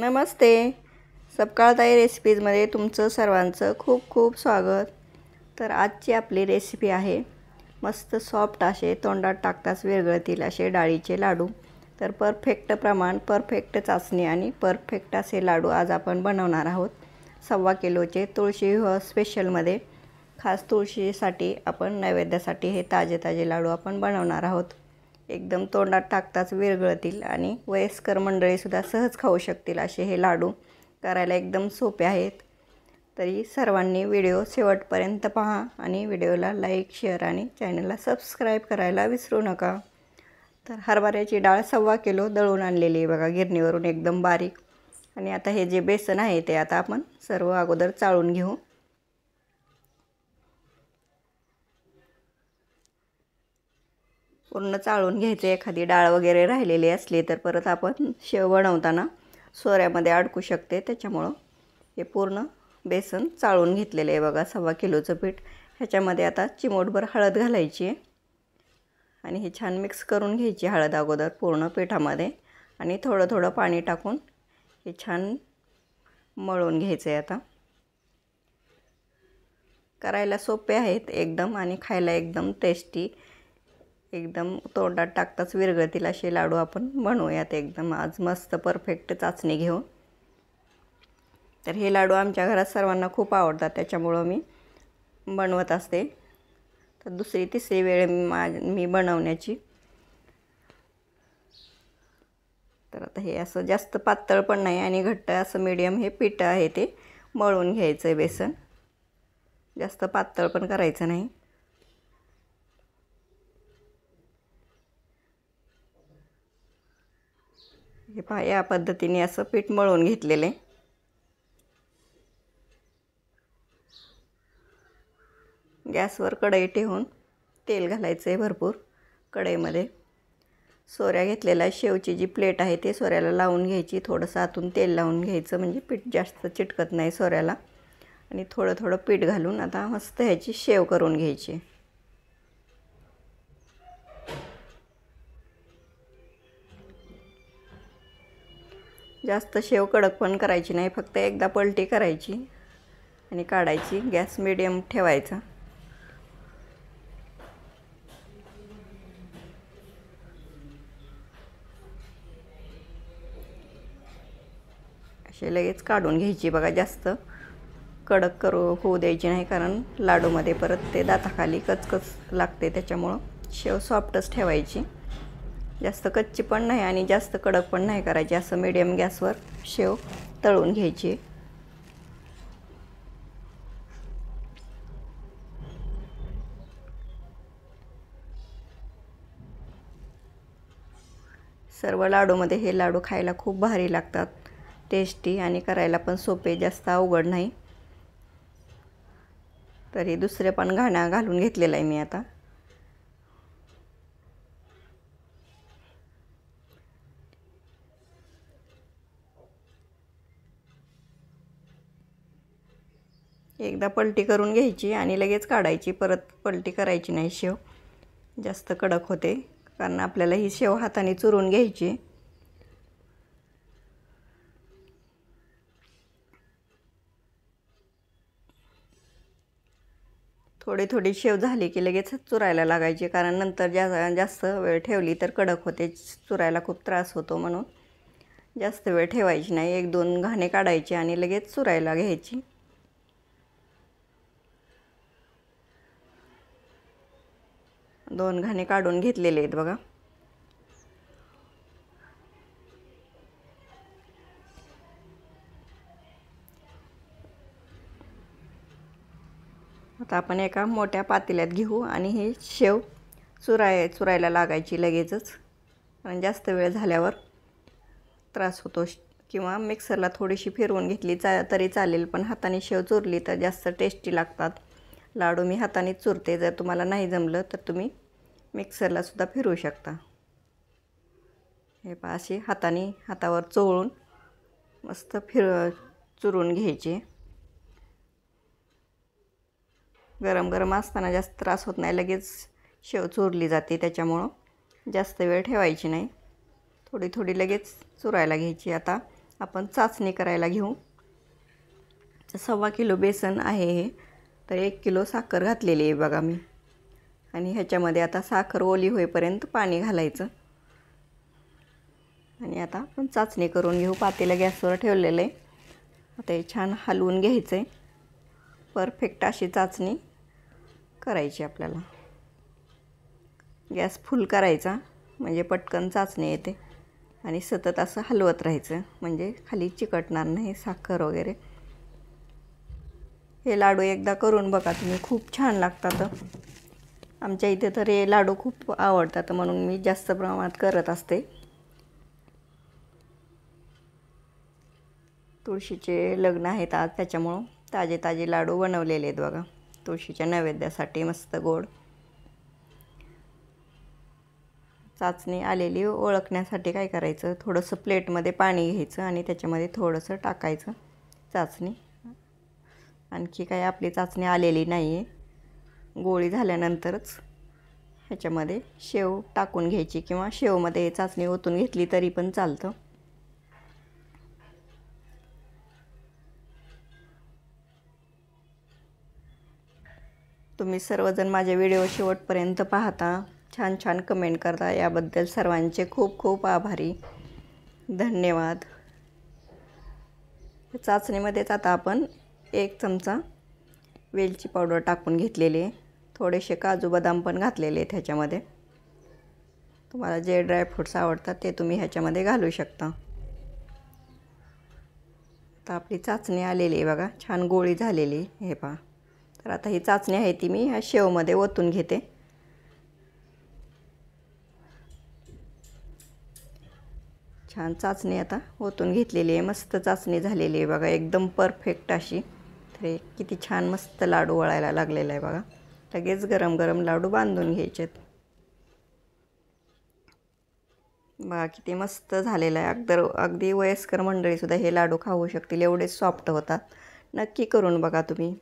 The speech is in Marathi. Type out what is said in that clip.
नमस्ते. सपकाळताई रेसिपीजमध्ये तुमचं सर्वांचं खूप खूप स्वागत. तर आजची आपली रेसिपी आहे मस्त सॉफ्ट असे तोंडात टाकताच विरघळतील असे डाळीचे लाडू. तर परफेक्ट प्रमाण, परफेक्ट चाचणी आणि परफेक्ट असे लाडू आज आपण बनवणार आहोत. 1.25 किलोचे तुळशी स्पेशलमध्ये खास तुळशीसाठी आपण नैवेद्यासाठी हे ताजे ताजे लाडू आपण बनवणार आहोत. एकदम तोंडात टाकताच विरघळतील आणि वयस्कर मंडळीसुद्धा सहज खाऊ शकतील असे हे लाडू. करायला एकदम सोपे आहेत. तरी सर्वांनी व्हिडिओ शेवटपर्यंत पहा आणि व्हिडिओला लाईक, शेअर आणि चॅनलला सबस्क्राईब करायला विसरू नका. तर हरभऱ्याची डाळ 1.25 किलो दळून आणलेली आहे बघा गिरणीवरून एकदम बारीक. आणि आता हे जे बेसन आहे ते आता आपण सर्व अगोदर चाळून घेऊ. पूर्ण चाळून घ्यायचे. एखादी डाळ वगैरे राहिलेली असली तर परत आपण शेव बनवताना सोऱ्यामध्ये अडकू शकते, त्याच्यामुळं हे पूर्ण बेसन चाळून घेतलेले आहे बघा 1.25 किलोचं पीठ. ह्याच्यामध्ये आता चिमूटभर हळद घालायची आहे आणि हे छान मिक्स करून घ्यायची हळद अगोदर पूर्ण पिठामध्ये आणि थोडं थोडं पाणी टाकून हे छान मळून घ्यायचं आहे. आता करायला सोपे आहेत एकदम आणि खायला एकदम टेस्टी, एकदम तोंडात टाकताच विरघळतील असे लाडू आपण बनवूयात एकदम आज मस्त परफेक्ट चाचणी घेऊन. तर हे लाडू आमच्या घरात सर्वांना खूप आवडतात, त्याच्यामुळं मी बनवत असते. तर दुसरी तिसरी वेळ मी बनवण्याची. तर आता हे असं जास्त पातळ पण नाही आणि घट्ट असं मीडियम हे पीठ आहे ते मळून घ्यायचं आहे बेसन. जास्त पातळ पण करायचं नाही. हे पहा या पद्धतीने असं पीठ मळून घेतलेलं आहे. गॅसवर कढई ठेवून तेल घालायचं आहे भरपूर. कढईमध्ये सोऱ्या घेतलेला शेवची जी प्लेट आहे ते सोऱ्याला लावून घ्यायची. थोडंसं आतून तेल लावून घ्यायचं म्हणजे पीठ जास्त चिटकत नाही सोऱ्याला. आणि थोडं थोडं पीठ घालून आता मस्त ह्याची शेव करून घ्यायची. जास्त शेव कडक पण करायची नाही, फक्त एकदा पलटी करायची आणि काढायची. गॅस मीडियम ठेवायचा. असे लगेच काढून घ्यायची बघा. जास्त कडक होऊ द्यायची नाही, कारण लाडूमध्ये परत ते दाताखाली कचकच लागते, त्याच्यामुळं शेव सॉफ्टच ठेवायची. जास्त कच्ची पण नाही आणि जास्त कडक पण नाही करायची. असं मीडियम गॅसवर शेव तळून घ्यायची. सर्व लाडूमध्ये हे लाडू खायला खूप भारी लागतात, टेस्टी आणि करायला पण सोपे, जास्त अवघड नाही. तरी दुसरे पण घालून घेतलेलं आहे मी आता. एकदा पलटी करून घ्यायची आणि लगेच काढायची. परत पलटी करायची नाही. शेव जास्त कडक होते, कारण आपल्याला ही शेव हाताने चुरून घ्यायची. थोडी थोडी शेव झाली की लगेच चुरायला लागायची, कारण नंतर जास्त वेळ ठेवली तर कडक होते, चुरायला खूप त्रास होतो. म्हणून जास्त वेळ ठेवायची नाही. 1-2 घाणे काढायचे आणि लगेच चुरायला घ्यायची. दोन घाणे काढून घेतलेले आहेत बघा. आता आपण एका मोठ्या पातेल्यात घेऊ आणि हे शेव चुरायला लागायची लगेचच, कारण जास्त वेळ झाल्यावर त्रास होतो. किंवा मिक्सरला थोडीशी फिरवून घेतली तरी चालेल, पण हाताने शेव चुरली तर जास्त टेस्टी लागतात लाडू. मी हातानेच चुरते. जर तुम्हाला नाही जमलं तर तुम्ही मिक्सरला सुद्धा फिरवू शकता. हे पहा अशी हातावर चोळून मस्त चुरून घ्यायचे. गरम गरम असताना जास्त त्रास होत नाही, लगेच शेव चुरली जाते, त्याच्यामुळं जास्त वेळ ठेवायची नाही. थोडी थोडी लगेच चुरायला घ्यायची. आता आपण चाचणी करायला घेऊ. 1.25 किलो बेसन आहे हे. तर 1 किलो साखर घातलेली आहे बघा मी. आणि ह्याच्यामध्ये आता साखर ओली होईपर्यंत पाणी घालायचं. आणि आता आपण चाचणी करून घेऊ. पातेलं गॅसवर ठेवलेलं आहे. आता हे छान हलवून घ्यायचं आहे. परफेक्ट अशी चाचणी करायची आपल्याला. गॅस फुल करायचा म्हणजे पटकन चाचणी येते. आणि सतत असं हलवत राहायचं म्हणजे खाली चिकटणार नाही साखर वगैरे. हे लाडू एकदा करून बघा तुम्ही, खूप छान लागतात. आमच्या इथे तर हे लाडू खूप आवडतात म्हणून मी जास्त प्रमाणात करत असते. तुळशीचे लग्न आहेत आज, त्याच्यामुळं ताजे ताजे लाडू बनवलेले आहेत बघा. तुळशीच्या नैवेद्यासाठी मस्त गोड. चाचणी आलेली ओळखण्यासाठी काय करायचं, थोडंसं प्लेटमध्ये पाणी घ्यायचं आणि त्याच्यामध्ये थोडंसं टाकायचं चाचणी. आणखी काय आपली चाचणी आलेली नाही आहे. गोळी झाल्यानंतरच ह्याच्यामध्ये शेव टाकून घ्यायची किंवा शेवमध्ये चाचणी ओतून घेतली तरी पण चालतं. तुम्ही सर्वजण माझे व्हिडिओ शेवटपर्यंत पाहता, छान छान कमेंट करता, याबद्दल सर्वांचे खूप खूप आभारी. धन्यवाद. चाचणीमध्येच आता आपण 1 चमचा वेलची पावडर टाकून घेतलेली आहे. थोडेसे काजू बदाम पण घातलेले आहेत ह्याच्यामध्ये. तुम्हाला जे ड्रायफ्रूट्स आवडतात ते तुम्ही ह्याच्यामध्ये घालू शकता. आता आपली चाचणी आलेली आहे बघा, छान गोळी झालेली हे पहा. तर आता ही चाचणी आहे ती मी ह्या शेवमध्ये ओतून घेते. छान चाचणी आता ओतून घेतलेली आहे. मस्त चाचणी झालेली आहे बघा, एकदम परफेक्ट अशी. तर किती छान मस्त लाडू वळायला लागलेला आहे बघा. लगेच गरम गरम लाडू बांधून घ्यायचेत. बघा किती मस्त झालेलं आहे. अगदी वयस्कर मंडळीसुद्धा हे लाडू खाऊ शकतील, एवढे सॉफ्ट होतात. नक्की करून बघा तुम्ही.